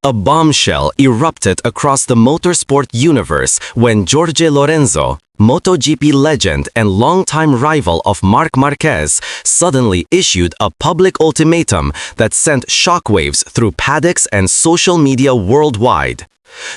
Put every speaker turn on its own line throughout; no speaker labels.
A bombshell erupted across the motorsport universe when Jorge Lorenzo, MotoGP legend and longtime rival of Marc Marquez, suddenly issued a public ultimatum that sent shockwaves through paddocks and social media worldwide.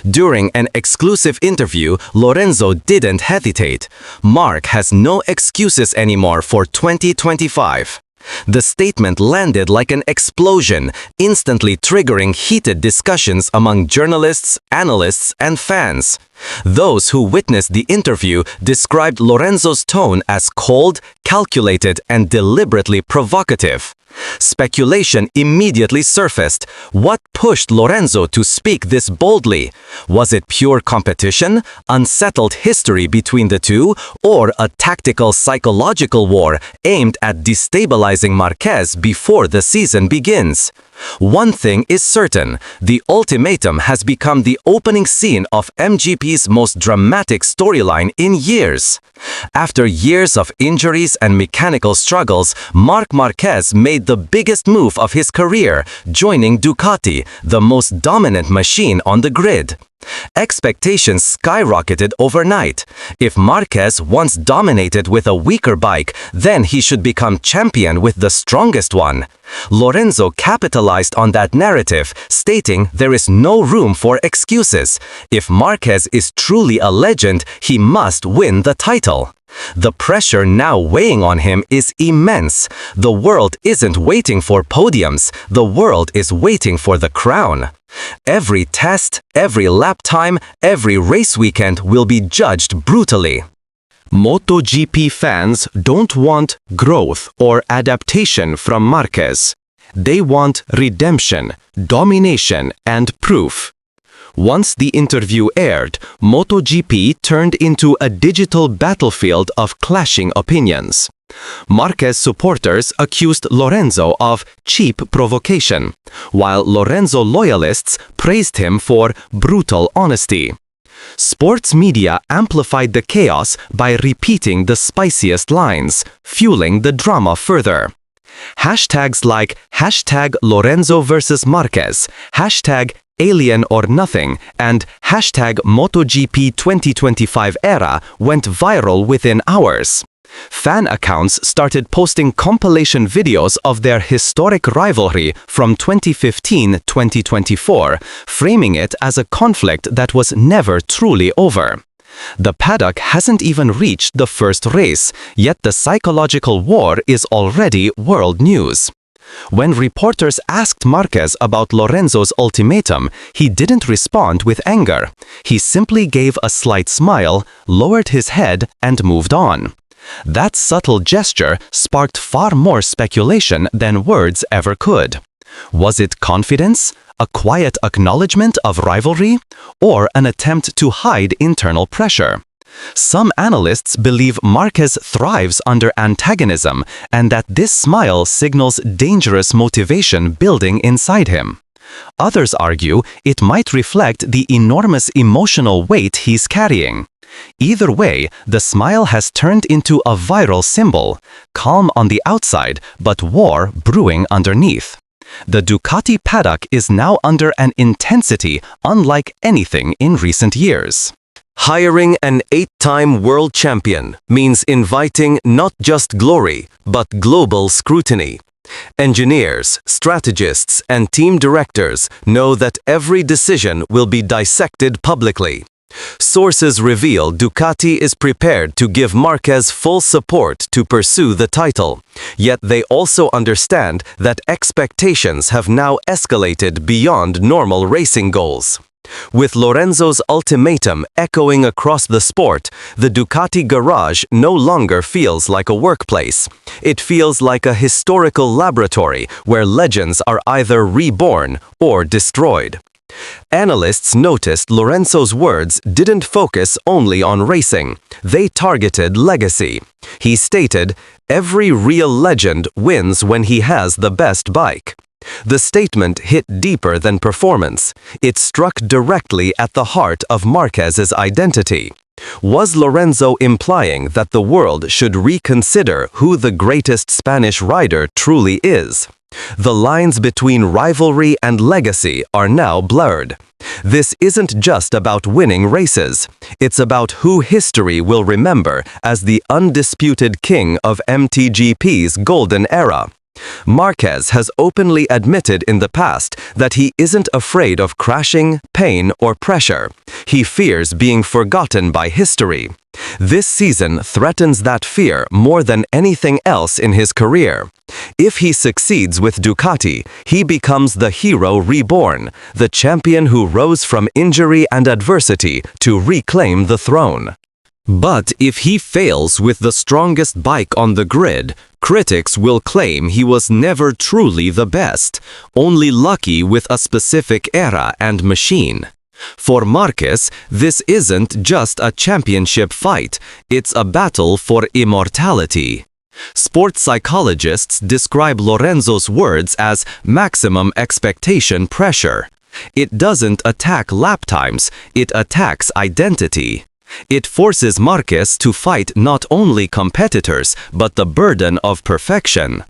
During an exclusive interview, Lorenzo didn't hesitate. Marc has no excuses anymore for 2025. The statement landed like an explosion, instantly triggering heated discussions among journalists, analysts, and fans. Those who witnessed the interview described Lorenzo's tone as cold, calculated, and deliberately provocative. Speculation immediately surfaced. What pushed Lorenzo to speak this boldly? Was it pure competition, unsettled history between the two, or a tactical psychological war aimed at destabilizing Marquez before the season begins? One thing is certain, the ultimatum has become the opening scene of MGP's most dramatic storyline in years. After years of injuries and mechanical struggles, Marc Marquez made the biggest move of his career, joining Ducati, the most dominant machine on the grid. Expectations skyrocketed overnight. If Marquez once dominated with a weaker bike, then he should become champion with the strongest one. Lorenzo capitalized on that narrative, stating there is no room for excuses. If Marquez is truly a legend, he must win the title. The pressure now weighing on him is immense. The world isn't waiting for podiums, the world is waiting for the crown. Every test, every lap time, every race weekend will be judged brutally. MotoGP fans don't want growth or adaptation from Marquez. They want redemption, domination, and proof. Once the interview aired, MotoGP turned into a digital battlefield of clashing opinions. Marquez supporters accused Lorenzo of cheap provocation, while Lorenzo loyalists praised him for brutal honesty. Sports media amplified the chaos by repeating the spiciest lines, fueling the drama further. Hashtags like #Lorenzo vs Marquez, #Alien or Nothing, and #MotoGP 2025 era went viral within hours. Fan accounts started posting compilation videos of their historic rivalry from 2015-2024, framing it as a conflict that was never truly over. The paddock hasn't even reached the first race, yet the psychological war is already world news. When reporters asked Marquez about Lorenzo's ultimatum, he didn't respond with anger. He simply gave a slight smile, lowered his head, and moved on. That subtle gesture sparked far more speculation than words ever could. Was it confidence, a quiet acknowledgement of rivalry, or an attempt to hide internal pressure? Some analysts believe Marquez thrives under antagonism and that this smile signals dangerous motivation building inside him. Others argue it might reflect the enormous emotional weight he's carrying. Either way, the smile has turned into a viral symbol, calm on the outside but war brewing underneath. The Ducati paddock is now under an intensity unlike anything in recent years. Hiring an 8-time world champion means inviting not just glory, but global scrutiny. Engineers, strategists, and team directors know that every decision will be dissected publicly. Sources reveal Ducati is prepared to give Marquez full support to pursue the title, yet they also understand that expectations have now escalated beyond normal racing goals. With Lorenzo's ultimatum echoing across the sport, the Ducati garage no longer feels like a workplace. It feels like a historical laboratory where legends are either reborn or destroyed. Analysts noticed Lorenzo's words didn't focus only on racing. They targeted legacy. He stated, "Every real legend wins when he has the best bike." The statement hit deeper than performance. It struck directly at the heart of Marquez's identity. Was Lorenzo implying that the world should reconsider who the greatest Spanish rider truly is? The lines between rivalry and legacy are now blurred. This isn't just about winning races. It's about who history will remember as the undisputed king of MotoGP's golden era. Marquez has openly admitted in the past that he isn't afraid of crashing, pain, or pressure. He fears being forgotten by history. This season threatens that fear more than anything else in his career. If he succeeds with Ducati, he becomes the hero reborn, the champion who rose from injury and adversity to reclaim the throne. But if he fails with the strongest bike on the grid, critics will claim he was never truly the best, only lucky with a specific era and machine. For Marquez, this isn't just a championship fight, it's a battle for immortality. Sports psychologists describe Lorenzo's words as maximum expectation pressure. It doesn't attack lap times, it attacks identity. It forces Marquez to fight not only competitors, but the burden of perfection.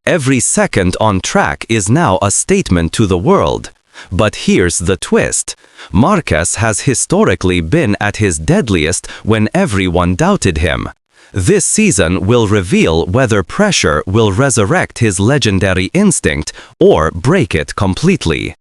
Every second on track is now a statement to the world. But here's the twist. Marquez has historically been at his deadliest when everyone doubted him. This season will reveal whether pressure will resurrect his legendary instinct or break it completely.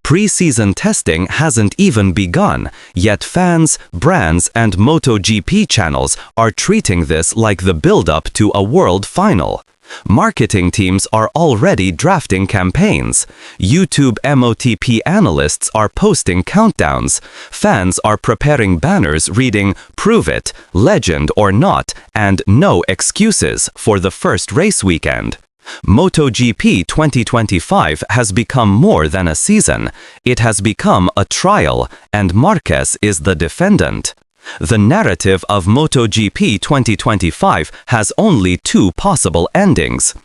Pre-season testing hasn't even begun, yet fans, brands, and MotoGP channels are treating this like the build-up to a world final. Marketing teams are already drafting campaigns. YouTube MotoGP analysts are posting countdowns. Fans are preparing banners reading "Prove It," "Legend or Not," and "No Excuses" for the first race weekend. MotoGP 2025 has become more than a season. It has become a trial, and Marquez is the defendant. The narrative of MotoGP 2025 has only two possible endings.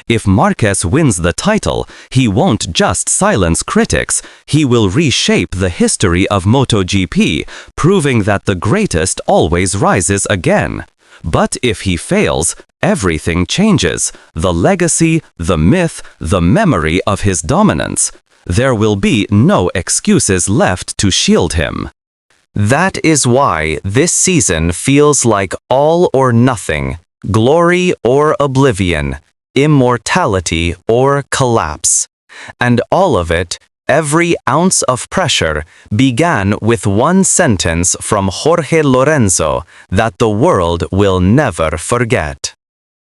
If Marquez wins the title, he won't just silence critics, he will reshape the history of MotoGP, proving that the greatest always rises again. But if he fails, everything changes. The legacy, the myth, the memory of his dominance. There will be no excuses left to shield him. That is why this season feels like all or nothing, glory or oblivion, immortality or collapse. And all of it, every ounce of pressure, began with one sentence from Jorge Lorenzo that the world will never forget.